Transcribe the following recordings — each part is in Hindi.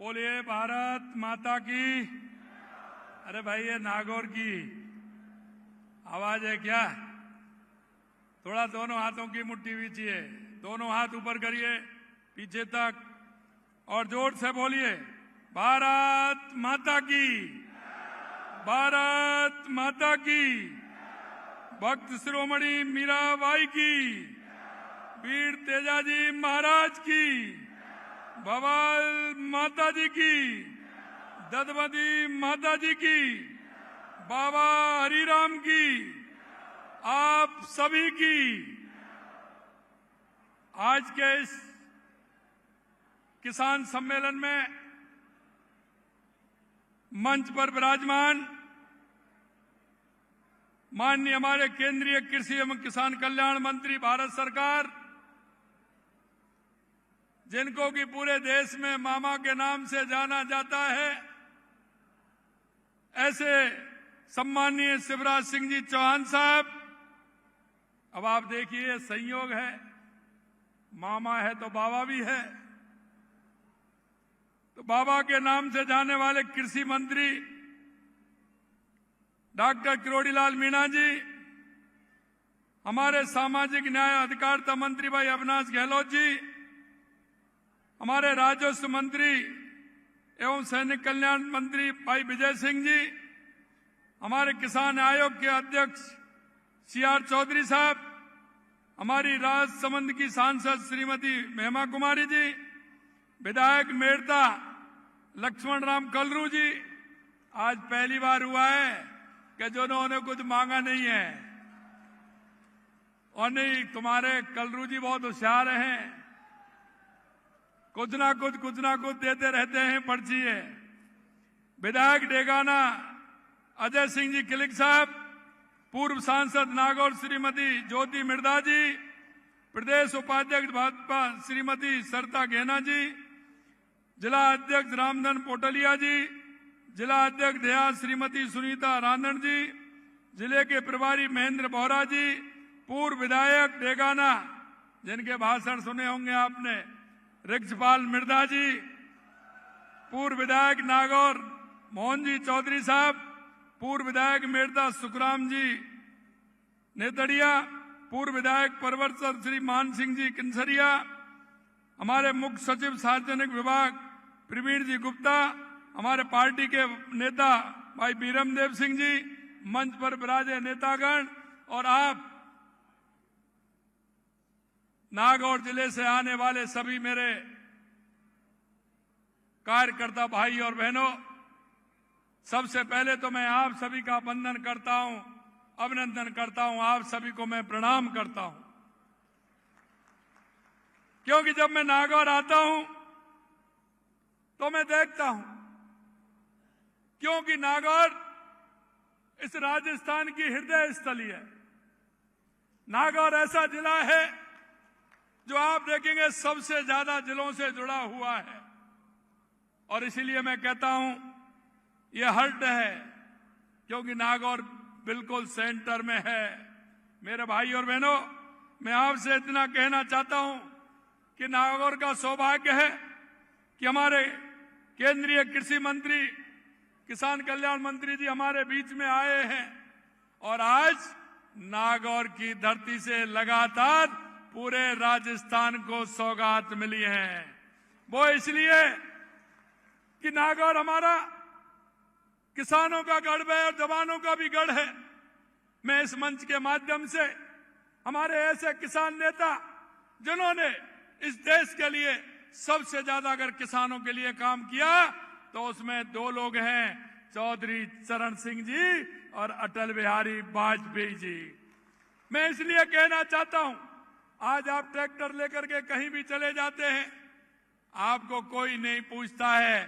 बोलिए भारत माता की। अरे भाई ये नागौर की आवाज है क्या? थोड़ा दोनों हाथों की मुट्ठी वीचिए, दोनों हाथ ऊपर करिए पीछे तक और जोर से बोलिए भारत माता की, भारत माता की। भक्त शिरोमणि मीराबाई की, वीर तेजाजी महाराज की, भवाल माता जी की, ददमती माता जी की, बाबा हरिराम की, आप सभी की। आज के इस किसान सम्मेलन में मंच पर विराजमान माननीय हमारे केंद्रीय कृषि एवं किसान कल्याण मंत्री भारत सरकार, जिनको कि पूरे देश में मामा के नाम से जाना जाता है, ऐसे सम्माननीय शिवराज सिंह जी चौहान साहब। अब आप देखिए संयोग है, मामा है तो बाबा भी है। तो बाबा के नाम से जाने वाले कृषि मंत्री डॉक्टर किरोड़ीलाल मीणा जी, हमारे सामाजिक न्याय अधिकारिता मंत्री भाई अविनाश गहलोत जी, हमारे राजस्व मंत्री एवं सैनिक कल्याण मंत्री भाई विजय सिंह जी, हमारे किसान आयोग के अध्यक्ष सीआर चौधरी साहब, हमारी राजसमंद की सांसद श्रीमती महिमा कुमारी जी, विधायक मेड़ता लक्ष्मण राम कलरू जी। आज पहली बार हुआ है कि जिन्होंने कुछ मांगा नहीं है। और नहीं, तुम्हारे कलरू जी बहुत होशियार हैं, कुछ ना कुछ देते रहते हैं पर्ची है। विधायक डेगाना अजय सिंह जी किलिक साहब, पूर्व सांसद नागौर श्रीमती ज्योति मिर्धा जी, प्रदेश उपाध्यक्ष भाजपा श्रीमती सरिता गहना जी, जिला अध्यक्ष रामधन पोटलिया जी, जिला अध्यक्ष देहात श्रीमती सुनीता रानन जी, जिले के प्रभारी महेंद्र बोहरा जी, पूर्व विधायक डेगाना जिनके भाषण सुने होंगे आपने, रिक्षपाल मिर्धा जी, पूर्व विधायक नागौर मोहन जी चौधरी साहब, पूर्व विधायक मेड़ता सुखराम जी नेतड़िया, पूर्व विधायक परवरसर श्री मान सिंह जी किन्सरिया, हमारे मुख्य सचिव सार्वजनिक विभाग प्रवीण जी गुप्ता, हमारे पार्टी के नेता भाई बीरम देव सिंह जी, मंच पर विराजे नेतागण, और आप नागौर जिले से आने वाले सभी मेरे कार्यकर्ता भाई और बहनों, सबसे पहले तो मैं आप सभी का वंदन करता हूं, अभिनंदन करता हूं, आप सभी को मैं प्रणाम करता हूं। क्योंकि जब मैं नागौर आता हूं तो मैं देखता हूं, क्योंकि नागौर इस राजस्थान की हृदय स्थली है। नागौर ऐसा जिला है जो आप देखेंगे सबसे ज्यादा जिलों से जुड़ा हुआ है। और इसीलिए मैं कहता हूं यह हर्ट है, क्योंकि नागौर बिल्कुल सेंटर में है। मेरे भाई और बहनों, मैं आपसे इतना कहना चाहता हूं कि नागौर का सौभाग्य है कि हमारे केंद्रीय कृषि मंत्री, किसान कल्याण मंत्री जी हमारे बीच में आए हैं, और आज नागौर की धरती से लगातार पूरे राजस्थान को सौगात मिली है। वो इसलिए कि नागौर हमारा किसानों का गढ़ है और जवानों का भी गढ़ है। मैं इस मंच के माध्यम से हमारे ऐसे किसान नेता जिन्होंने इस देश के लिए सबसे ज्यादा अगर किसानों के लिए काम किया तो उसमें दो लोग हैं, चौधरी चरण सिंह जी और अटल बिहारी वाजपेयी जी। मैं इसलिए कहना चाहता हूं, आज आप ट्रैक्टर लेकर के कहीं भी चले जाते हैं, आपको कोई नहीं पूछता है।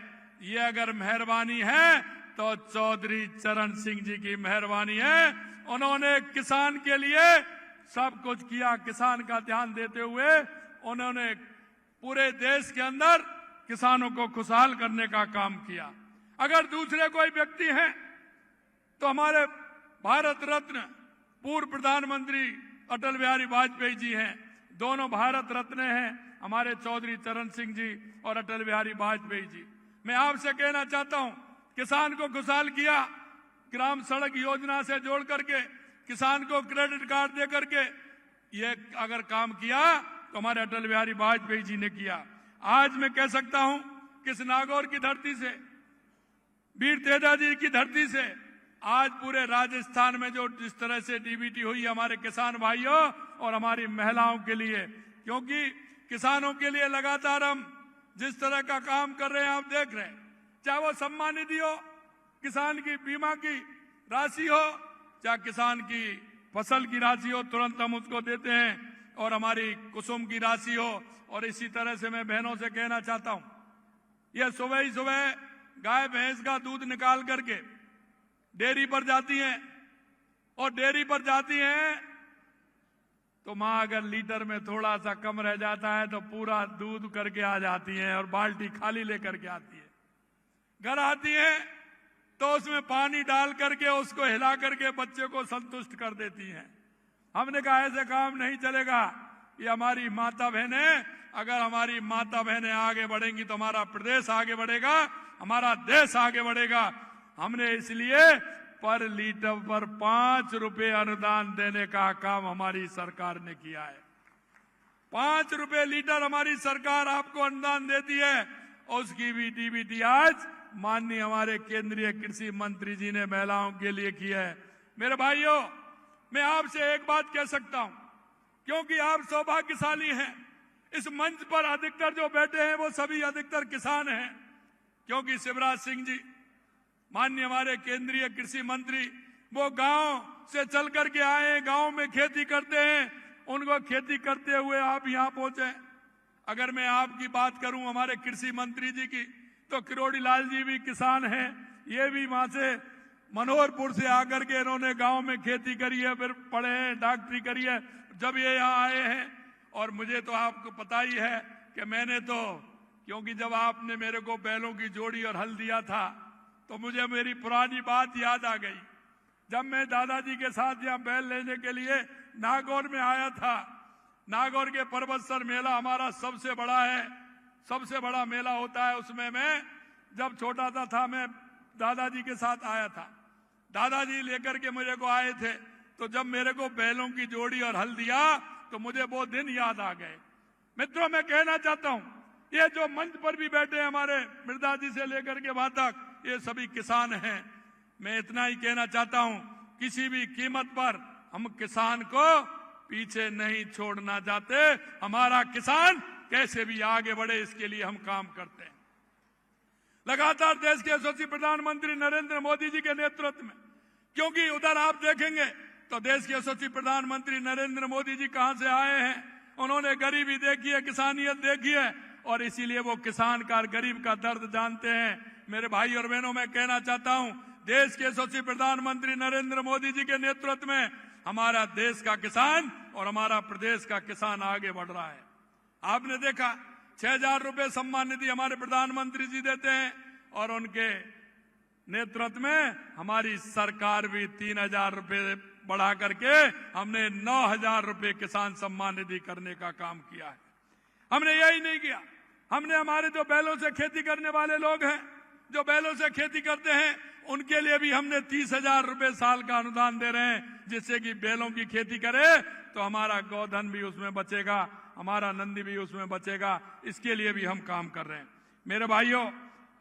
ये अगर मेहरबानी है तो चौधरी चरण सिंह जी की मेहरबानी है। उन्होंने किसान के लिए सब कुछ किया, किसान का ध्यान देते हुए उन्होंने पूरे देश के अंदर किसानों को खुशहाल करने का काम किया। अगर दूसरे कोई व्यक्ति हैं तो हमारे भारत रत्न पूर्व प्रधानमंत्री अटल बिहारी वाजपेयी जी हैं। दोनों भारत रत्न हैं हमारे चौधरी चरण सिंह जी और अटल बिहारी वाजपेयी जी। मैं आपसे कहना चाहता हूं, किसान को खुशहाल किया, ग्राम सड़क योजना से जोड़ करके, किसान को क्रेडिट कार्ड दे करके, ये अगर काम किया तो हमारे अटल बिहारी वाजपेयी जी ने किया। आज मैं कह सकता हूं कि इस नागौर की धरती से, वीर तेजा जी की धरती से, आज पूरे राजस्थान में जो जिस तरह से डीबीटी हुई हमारे किसान भाइयों और हमारी महिलाओं के लिए, क्योंकि किसानों के लिए लगातार हम जिस तरह का काम कर रहे हैं आप देख रहे हैं, चाहे वो सम्मान निधि हो, किसान की बीमा की राशि हो, चाहे किसान की फसल की राशि हो, तुरंत हम उसको देते हैं, और हमारी कुसुम की राशि हो। और इसी तरह से मैं बहनों से कहना चाहता हूं, ये सुबह ही सुबह गाय भैंस का दूध निकाल करके डेयरी पर जाती हैं, और डेयरी पर जाती हैं तो मां अगर लीटर में थोड़ा सा कम रह जाता है तो पूरा दूध करके आ जाती हैं और बाल्टी खाली लेकर के आती है। घर आती हैं तो उसमें पानी डाल करके उसको हिला करके बच्चे को संतुष्ट कर देती हैं। हमने कहा ऐसे काम नहीं चलेगा, ये हमारी माता बहनें, अगर हमारी माता बहनें आगे बढ़ेंगी तो हमारा प्रदेश आगे बढ़ेगा, हमारा देश आगे बढ़ेगा। हमने इसलिए पर लीटर पर 5 रुपए अनुदान देने का काम हमारी सरकार ने किया है। 5 रुपए लीटर हमारी सरकार आपको अनुदान देती है, और उसकी भी डीबीटी आज माननीय हमारे केंद्रीय कृषि मंत्री जी ने महिलाओं के लिए किया है। मेरे भाइयों, मैं आपसे एक बात कह सकता हूं, क्योंकि आप सौभाग्यशाली हैं, इस मंच पर अधिकतर जो बैठे हैं वो सभी अधिकतर किसान हैं, क्योंकि शिवराज सिंह जी माननीय हमारे केंद्रीय कृषि मंत्री, वो गांव से चल करके आए, गांव में खेती करते हैं, उनको खेती करते हुए आप यहां पहुंचे। अगर मैं आपकी बात करूं हमारे कृषि मंत्री जी की, तो किरोड़ी लाल जी भी किसान हैं, ये भी वहां से मनोहरपुर से आकर के इन्होंने गांव में खेती करी है, फिर पढ़े हैं, डॉक्टरी करी है, जब ये यहाँ आए हैं। और मुझे तो आपको पता ही है कि मैंने तो, क्योंकि जब आपने मेरे को बैलों की जोड़ी और हल दिया था तो मुझे मेरी पुरानी बात याद आ गई। जब मैं दादाजी के साथ यहाँ बैल लेने के लिए नागौर में आया था, नागौर के पर्वतसर मेला हमारा सबसे बड़ा है, सबसे बड़ा मेला होता है, उसमें मैं जब छोटा था मैं दादाजी के साथ आया था। दादाजी लेकर के मुझे को आए थे, तो जब मेरे को बैलों की जोड़ी और हल दिया तो मुझे वो दिन याद आ गए। मित्रों, मैं कहना चाहता हूं, ये जो मंच पर भी बैठे हमारे मृदा जी से लेकर के वहां तक, ये सभी किसान हैं। मैं इतना ही कहना चाहता हूं, किसी भी कीमत पर हम किसान को पीछे नहीं छोड़ना चाहते। हमारा किसान कैसे भी आगे बढ़े, इसके लिए हम काम करते हैं। लगातार देश के यशस्वी प्रधानमंत्री नरेंद्र मोदी जी के नेतृत्व में, क्योंकि उधर आप देखेंगे तो देश के यशस्वी प्रधानमंत्री नरेंद्र मोदी जी कहां से आए हैं, उन्होंने गरीबी देखी है, किसानियत देखी है, और इसीलिए वो किसान का, गरीब का दर्द जानते हैं। मेरे भाई और बहनों, मैं कहना चाहता हूं, देश के यशस्वी प्रधानमंत्री नरेंद्र मोदी जी के नेतृत्व में हमारा देश का किसान और हमारा प्रदेश का किसान आगे बढ़ रहा है। आपने देखा 6,000 रुपए सम्मान निधि हमारे प्रधानमंत्री जी देते हैं, और उनके नेतृत्व में हमारी सरकार भी 3,000 रुपए बढ़ा करके हमने 9,000 रुपए किसान सम्मान निधि करने का काम किया है। हमने यही नहीं किया, हमने हमारे जो बैलों से खेती करने वाले लोग हैं, जो बैलों से खेती करते हैं, उनके लिए भी हमने 30,000 रुपए साल का अनुदान दे रहे हैं, जिससे कि बैलों की खेती करे तो हमारा गोधन भी उसमें बचेगा, हमारा नंदी भी उसमें बचेगा। इसके लिए भी हम काम कर रहे हैं। मेरे भाइयों,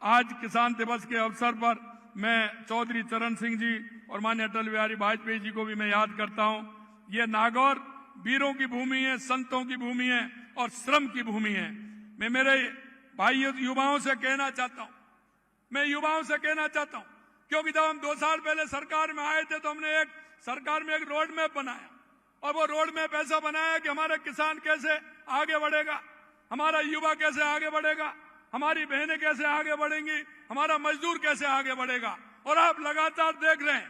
आज किसान दिवस के अवसर पर मैं चौधरी चरण सिंह जी और माननीय अटल बिहारी वाजपेयी जी को भी मैं याद करता हूं। ये नागौर वीरों की भूमि है, संतों की भूमि है और श्रम की भूमि है। मैं मेरे भाइयों युवाओं से कहना चाहता हूं, मैं युवाओं से कहना चाहता हूं, क्योंकि जब हम 2 साल पहले सरकार में आए थे तो हमने सरकार में एक रोड मैप बनाया, और वो रोड मैप ऐसा बनाया कि हमारा किसान कैसे आगे बढ़ेगा, हमारा युवा कैसे आगे बढ़ेगा, हमारी बहनें कैसे आगे बढ़ेंगी, हमारा मजदूर कैसे आगे बढ़ेगा। और आप लगातार देख रहे हैं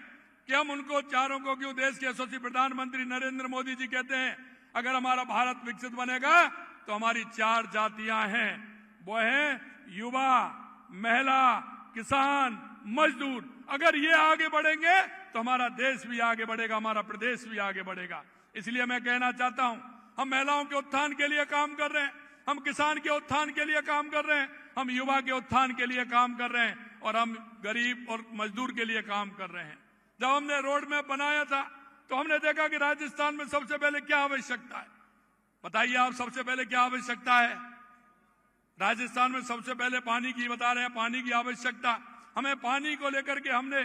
कि हम उनको चारों को, क्यों देश के यशस्वी प्रधानमंत्री नरेंद्र मोदी जी कहते हैं, अगर हमारा भारत विकसित बनेगा तो हमारी 4 जातियां हैं, वो है युवा, महिला, किसान, मजदूर। अगर ये आगे बढ़ेंगे तो हमारा देश भी आगे बढ़ेगा, हमारा प्रदेश भी आगे बढ़ेगा। इसलिए मैं कहना चाहता हूं, हम महिलाओं के उत्थान के लिए काम कर रहे हैं, हम किसान के उत्थान के लिए काम कर रहे हैं, हम युवा के उत्थान के लिए काम कर रहे हैं और हम गरीब और मजदूर के लिए काम कर रहे हैं। जब हमने रोड मैप बनाया था तो हमने देखा कि राजस्थान में सबसे पहले क्या आवश्यकता है। बताइए आप, सबसे पहले क्या आवश्यकता है? राजस्थान में सबसे पहले पानी की बता रहे हैं, पानी की आवश्यकता। हमें पानी को लेकर के हमने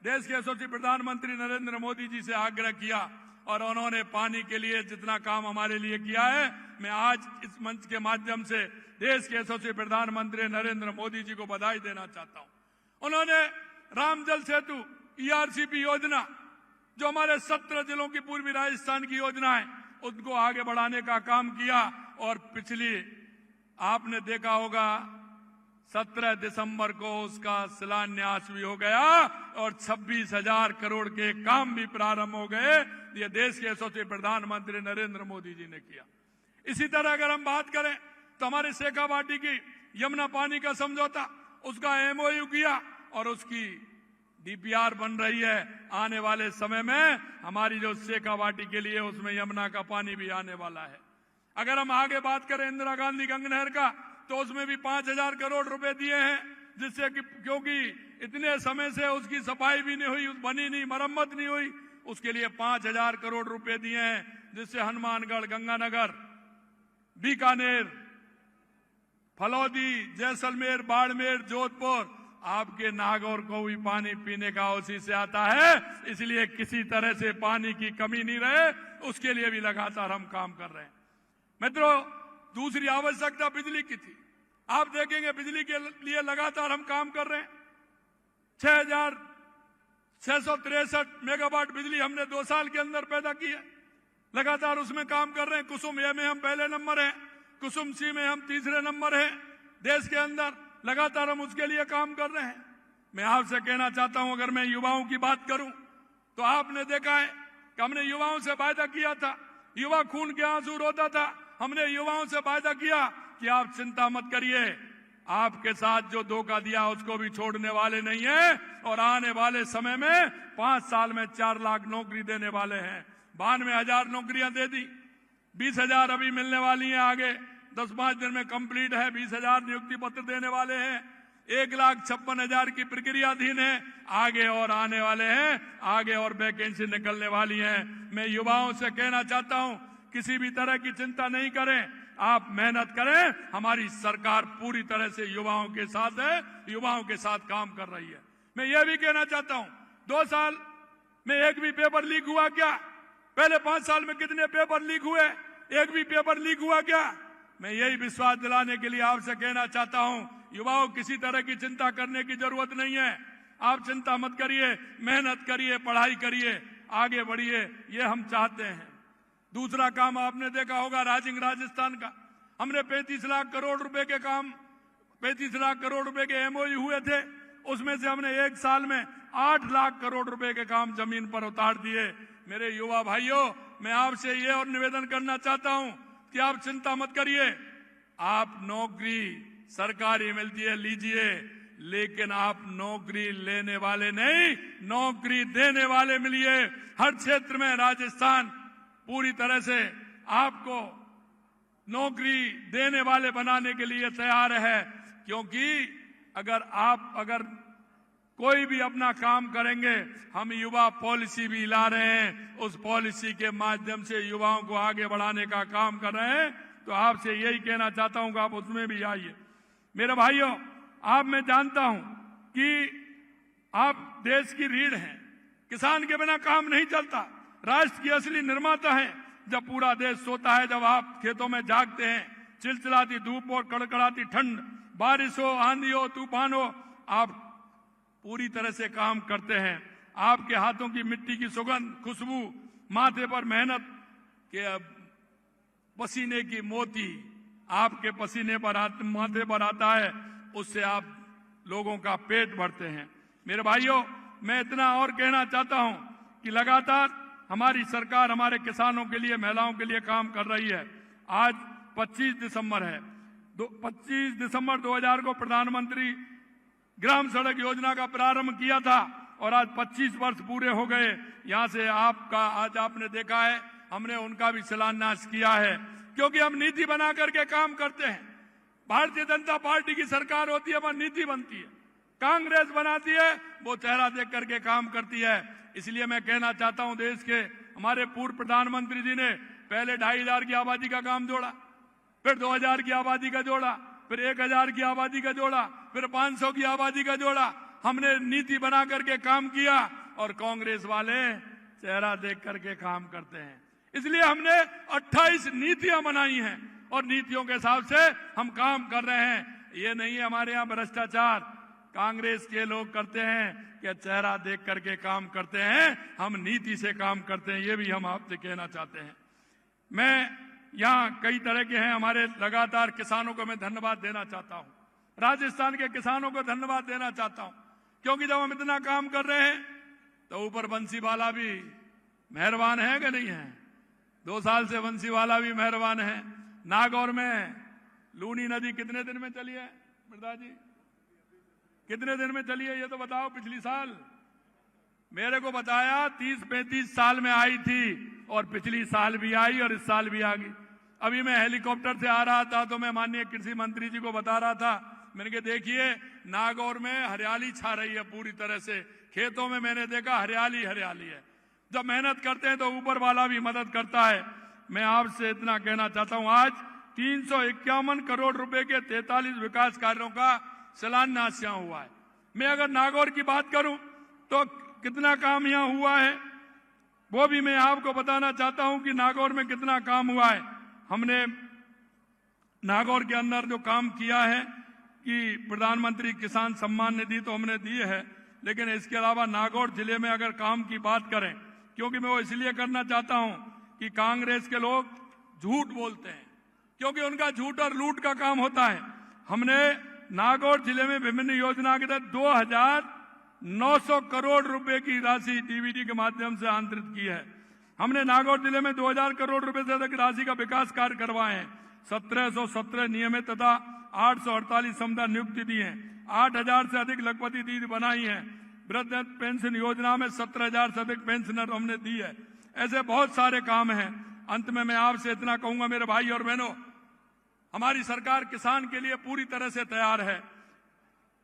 देश के यशस्वी प्रधानमंत्री नरेंद्र मोदी जी से आग्रह किया और उन्होंने पानी के लिए जितना काम हमारे लिए किया है, मैं आज इस मंच के माध्यम से देश के यशस्वी प्रधानमंत्री नरेंद्र मोदी जी को बधाई देना चाहता हूं। उन्होंने राम जल सेतु ERCP योजना, जो हमारे 17 जिलों की पूर्वी राजस्थान की योजना है, उनको आगे बढ़ाने का काम किया। और पिछली आपने देखा होगा 17 दिसंबर को उसका शिलान्यास भी हो गया और 26,000 करोड़ के काम भी प्रारंभ हो गए। ये देश के यशस्वी प्रधानमंत्री नरेंद्र मोदी जी ने किया। इसी तरह अगर हम बात करें तो हमारे शेखावाटी की यमुना पानी का समझौता, उसका MOU किया और उसकी DPR बन रही है। आने वाले समय में हमारी जो शेखावाटी के लिए उसमें यमुना का पानी भी आने वाला है। अगर हम आगे बात करें इंदिरा गांधी गंगा नहर का, तो उसमें भी 5,000 करोड़ रुपए दिए हैं, जिससे कि क्योंकि इतने समय से उसकी सफाई भी नहीं हुई, बनी नहीं, मरम्मत नहीं हुई, उसके लिए 5,000 करोड़ रुपए दिए हैं, जिससे हनुमानगढ़, गंगानगर, बीकानेर, फलौदी, जैसलमेर, बाड़मेर, जोधपुर, आपके नागौर को भी पानी पीने का उसी से आता है। इसलिए किसी तरह से पानी की कमी नहीं रहे, उसके लिए भी लगातार हम काम कर रहे हैं। मित्रों, दूसरी आवश्यकता बिजली की थी। आप देखेंगे बिजली के लिए लगातार हम काम कर रहे हैं। 6,663 मेगावाट बिजली हमने 2 साल के अंदर पैदा की है। लगातार उसमें काम कर रहे हैं। कुसुम ए में हम पहले नंबर हैं, कुसुम सी में हम तीसरे नंबर हैं देश के अंदर। लगातार हम उसके लिए काम कर रहे हैं। मैं आपसे कहना चाहता हूं, अगर मैं युवाओं की बात करूं तो आपने देखा है कि हमने युवाओं से वायदा किया था, युवा खून के आंसू रोता था। हमने युवाओं से वायदा किया कि आप चिंता मत करिए, आपके साथ जो धोखा दिया उसको भी छोड़ने वाले नहीं है और आने वाले समय में 5 साल में 4 लाख नौकरी देने वाले हैं। 92,000 नौकरियां दे दी, 20,000 अभी मिलने वाली हैं। आगे 10-5 दिन में कंप्लीट है, 20,000 नियुक्ति पत्र देने वाले हैं। 1,56,000 की प्रक्रियाधीन है, आगे और आने वाले हैं, आगे और वैकेंसी निकलने वाली है। मैं युवाओं से कहना चाहता हूं, किसी भी तरह की चिंता नहीं करें, आप मेहनत करें। हमारी सरकार पूरी तरह से युवाओं के साथ है, युवाओं के साथ काम कर रही है। मैं ये भी कहना चाहता हूं, 2 साल में एक भी पेपर लीक हुआ क्या? पहले 5 साल में कितने पेपर लीक हुए? एक भी पेपर लीक हुआ क्या? मैं यही विश्वास दिलाने के लिए आपसे कहना चाहता हूं, युवाओं, किसी तरह की चिंता करने की जरूरत नहीं है। आप चिंता मत करिए, मेहनत करिए, पढ़ाई करिए, आगे बढ़िए, ये हम चाहते हैं। दूसरा काम आपने देखा होगा राइजिंग राजस्थान का। हमने 35 लाख करोड़ रुपए के काम, 35 लाख करोड़ रुपए के MOU हुए थे। उसमें से हमने 1 साल में 8 लाख करोड़ रुपए के काम जमीन पर उतार दिए। मेरे युवा भाइयों, मैं आपसे ये और निवेदन करना चाहता हूं कि आप चिंता मत करिए। आप नौकरी सरकारी मिलती है, लीजिए, लेकिन आप नौकरी लेने वाले नहीं, नौकरी देने वाले मिलिए। हर क्षेत्र में राजस्थान पूरी तरह से आपको नौकरी देने वाले बनाने के लिए तैयार है, क्योंकि अगर कोई भी अपना काम करेंगे, हम युवा पॉलिसी भी ला रहे हैं, उस पॉलिसी के माध्यम से युवाओं को आगे बढ़ाने का काम कर रहे हैं। तो आपसे यही कहना चाहता हूं कि आप उसमें भी आइए। मेरे भाइयों, आप, मैं जानता हूं कि आप देश की रीढ़ हैं, किसान के बिना काम नहीं चलता, राष्ट्र की असली निर्माता हैं। जब पूरा देश सोता है, जब आप खेतों में जागते हैं, चिलचिलाती धूप और कड़कड़ाती ठंड, बारिश हो, आंधी हो, तूफान हो, आप पूरी तरह से काम करते हैं। आपके हाथों की मिट्टी की सुगंध, खुशबू, माथे पर मेहनत के पसीने की मोती आपके पसीने पर माथे पर आता है, उससे आप लोगों का पेट भरते हैं। मेरे भाइयों, मैं इतना और कहना चाहता हूं कि लगातार हमारी सरकार हमारे किसानों के लिए, महिलाओं के लिए काम कर रही है। आज 25 दिसंबर है। 25 दिसंबर 2000 को प्रधानमंत्री ग्राम सड़क योजना का प्रारंभ किया था और आज 25 वर्ष पूरे हो गए। यहां से आपका, आज आपने देखा है, हमने उनका भी शिलान्यास किया है, क्योंकि हम नीति बना करके काम करते हैं। भारतीय जनता पार्टी की सरकार होती है, वहां नीति बनती है। कांग्रेस बनाती है, वो चेहरा देख करके काम करती है। इसलिए मैं कहना चाहता हूं, देश के हमारे पूर्व प्रधानमंत्री जी ने पहले 2,500 की आबादी का काम जोड़ा, फिर 2,000 की आबादी का जोड़ा, फिर 1,000 की आबादी का जोड़ा, फिर 500 की आबादी का जोड़ा। हमने नीति बना करके काम किया और कांग्रेस वाले चेहरा देख करके काम करते हैं। इसलिए हमने 28 नीतियां बनाई हैं और नीतियों के हिसाब से हम काम कर रहे हैं। ये नहीं है हमारे यहाँ भ्रष्टाचार कांग्रेस के लोग करते हैं कि चेहरा देख करके काम करते हैं, हम नीति से काम करते हैं। ये भी हम आपसे कहना चाहते हैं। मैं यहाँ कई तरह के हैं हमारे, लगातार किसानों को मैं धन्यवाद देना चाहता हूँ, राजस्थान के किसानों को धन्यवाद देना चाहता हूँ, क्योंकि जब हम इतना काम कर रहे हैं तो ऊपर बंसीवाला भी मेहरबान है कि नहीं है। 2 साल से बंसीवाला भी मेहरबान है। नागौर में लूनी नदी कितने दिन में चली है मृदा जी? कितने दिन में चली है ये तो बताओ। पिछली साल मेरे को बताया 30-35 साल में आई थी और पिछली साल भी आई और इस साल भी आ गई। अभी मैं हेलीकॉप्टर से आ रहा था तो मैं माननीय कृषि मंत्री जी को बता रहा था, मैंने कहा देखिए नागौर में हरियाली छा रही है पूरी तरह से, खेतों में मैंने देखा हरियाली हरियाली है। जब मेहनत करते हैं तो ऊपर वाला भी मदद करता है। मैं आपसे इतना कहना चाहता हूं, आज 351 करोड़ रुपए के 43 विकास कार्यों का शिलान्यास यहाँ हुआ है। मैं अगर नागौर की बात करूं तो कितना काम यहाँ हुआ है वो भी मैं आपको बताना चाहता हूं कि नागौर में कितना काम हुआ है। हमने नागौर के अंदर जो काम किया है कि प्रधानमंत्री किसान सम्मान निधि तो हमने दी है, लेकिन इसके अलावा नागौर जिले में अगर काम की बात करें, क्योंकि मैं वो इसलिए करना चाहता हूं कि कांग्रेस के लोग झूठ बोलते हैं, क्योंकि उनका झूठ और लूट का काम होता है। हमने नागौर जिले में विभिन्न योजना के तहत 2,900 करोड़ रुपए की राशि डीबीटी के माध्यम से आंतरित की है। हमने नागौर जिले में 2,000 करोड़ रुपए से अधिक राशि का विकास कार्य करवाए हैं। 1,717 नियमित तथा 848 समता नियुक्ति दी है। 8,000 से अधिक लखपति दीदी बनाई है। वृद्ध पेंशन योजना में 17,000 से अधिक पेंशनर हमने दी है। ऐसे बहुत सारे काम हैं। अंत में मैं आपसे इतना कहूंगा मेरे भाई और बहनों, हमारी सरकार किसान के लिए पूरी तरह से तैयार है।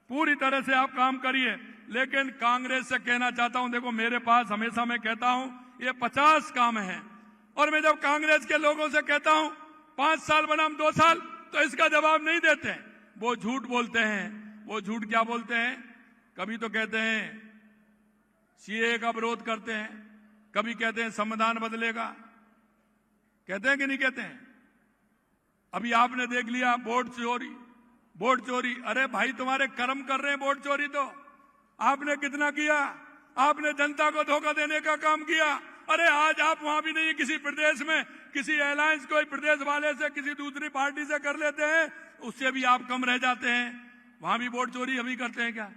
पूरी तरह से आप काम करिए, लेकिन कांग्रेस से कहना चाहता हूं, देखो मेरे पास हमेशा मैं कहता हूं ये 50 काम हैं, और मैं जब कांग्रेस के लोगों से कहता हूं 5 साल बनाम 2 साल, तो इसका जवाब नहीं देते हैं। वो झूठ बोलते हैं। वो झूठ क्या बोलते हैं? कभी तो कहते हैं सीए का विरोध करते हैं, कभी कहते हैं संविधान बदलेगा। कहते हैं कि नहीं कहते हैं? अभी आपने देख लिया वोट चोरी, वोट चोरी। अरे भाई तुम्हारे कर्म कर रहे हैं वोट चोरी, तो आपने कितना किया? आपने जनता को धोखा देने का काम किया। अरे आज आप वहां भी नहीं, किसी प्रदेश में किसी एलायंस कोई प्रदेश वाले से किसी दूसरी पार्टी से कर लेते हैं, उससे भी आप कम रह जाते हैं। वहां भी वोट चोरी अभी करते हैं क्या?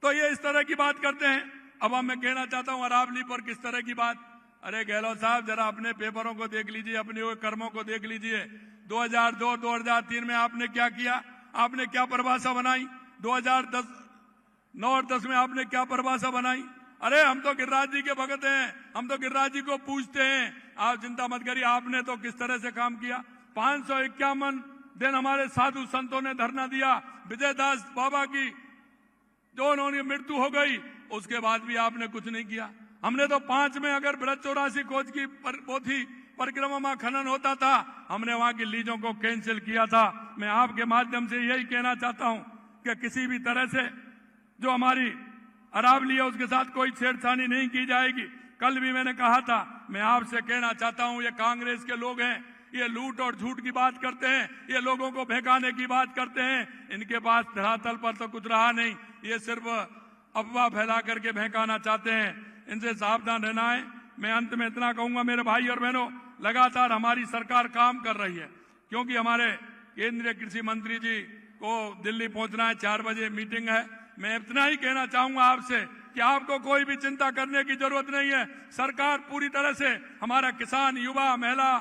तो ये इस तरह की बात करते हैं। अब मैं कहना चाहता हूं अरावली पर किस तरह की बात। अरे गहलोत साहब जरा अपने पेपरों को देख लीजिए, अपने कर्मों को देख लीजिए। 2002, 2003 में आपने क्या किया? आपने क्या परिभाषा बनाई? 2009 और 10 में आपने क्या परिभाषा बनाई? अरे हम तो गिरिराज जी के भगत हैं, हम तो गिरिराज जी को पूछते हैं। आप चिंता मत करिए, आपने तो किस तरह से काम किया। 551 दिन हमारे साधु संतों ने धरना दिया। विजयदास बाबा की जो उन्होंने मृत्यु हो गई, उसके बाद भी आपने कुछ नहीं किया। हमने तो 5 में अगर बृहद 84 कोच की पोथी परिक्रमा खनन होता था, हमने वहां की लीजों को कैंसिल किया था। मैं आपके माध्यम से यही कहना चाहता हूं कि किसी भी तरह से जो हमारी अरावली है उसके साथ कोई छेड़छाड़ी नहीं की जाएगी। कल भी मैंने कहा था, मैं आपसे कहना चाहता हूं, ये कांग्रेस के लोग हैं, ये लूट और झूठ की बात करते हैं, ये लोगों को बहकाने की बात करते हैं। इनके पास धरातल पर तो कुछ रहा नहीं, ये सिर्फ अफवाह फैला करके बहकाना चाहते हैं। इनसे सावधान रहना है। मैं अंत में इतना कहूंगा मेरे भाई और बहनों, लगातार हमारी सरकार काम कर रही है, क्योंकि हमारे केंद्रीय कृषि मंत्री जी को दिल्ली पहुंचना है, 4 बजे मीटिंग है। मैं इतना ही कहना चाहूंगा आपसे कि आपको कोई भी चिंता करने की जरूरत नहीं है। सरकार पूरी तरह से, हमारा किसान, युवा, महिला,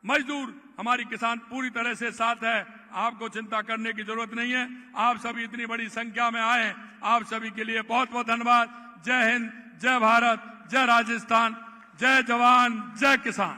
मजदूर, हमारी किसान पूरी तरह से साथ है। आपको चिंता करने की जरूरत नहीं है। आप सभी इतनी बड़ी संख्या में आए, आप सभी के लिए बहुत बहुत धन्यवाद। जय हिंद, जय भारत, जय राजस्थान, जय जवान, जय किसान।